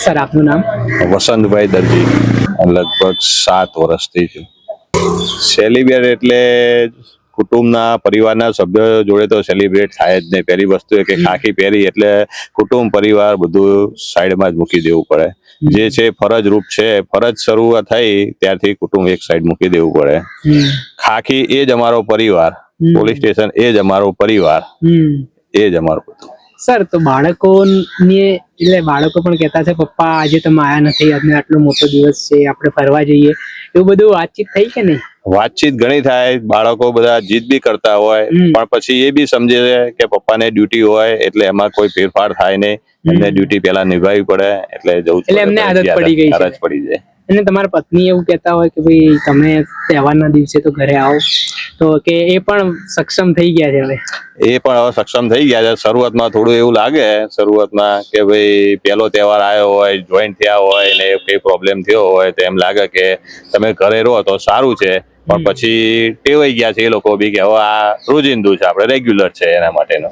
Sir આપનું નામ? વસંતભાઈ દરજી. લગભગ 7 વર્ષથી છું. સેલિબ્રેટ એટલે કુટુંબના પરિવારના સભ્યો જોડે તો સેલિબ્રેટ થાય જ નહીં. પહેલી વસ્તુ એ કે ખાખી પહેરી એટલે કુટુંબ પરિવાર બધું સાઈડમાં જ મૂકી દેવું પડે. જે છે ફરજ રૂપ છે, ફરજ શરૂઆત થઈ ત્યારથી કુટુંબ એક સાઈડ મૂકી દેવું પડે. ખાખી એ જ અમારો પરિવાર, પોલીસ સ્ટેશન એ જ અમારો પરિવાર, એ જ અમારું બધું. સર, તો બાળકોને એટલે બાળકો પણ કહેતા છે પપ્પા આજે તમે આયા નથી, આજનો આટલો મોટો દિવસ છે, આપણે ફરવા જઈએ, એવું બધું વાતચીત થઈ કે નહીં? વાતચીત ઘણી થાય. બાળકો બધા જીદ બી કરતા હોય, પણ પછી એ બી સમજે છે કે પપ્પાને ડ્યુટી હોય એટલે એમાં કોઈ ફેરફાર થાય નહીં. એમને ડ્યુટી પેલા નિભાવવી પડે એટલે જવું, એટલે એમને આદત પડી ગઈ છે. આદત પડી જાય. અને તમારા પત્ની એવું કહેતા હોય કે ભાઈ તમે તહેવારના દિવસે તો ઘરે આવો, તો કે એ પણ સક્ષમ થઈ ગયા છે હવે? એ પણ હવે સક્ષમ થઈ ગયા છે. શરૂઆતમાં થોડું એવું લાગે, શરૂઆતમાં કે ભાઈ પહેલો તહેવાર આવ્યો હોય, જોઈન્ટ થયા હોય ને કઈ પ્રોબ્લેમ થયો હોય તો એમ લાગે કે તમે ઘરે રહો તો સારું છે, પણ પછી ટેવાઈ ગયા છે એ લોકો બી કે હવે આ રોજિંદુ છે, આપણે રેગ્યુલર છે એના માટેનો.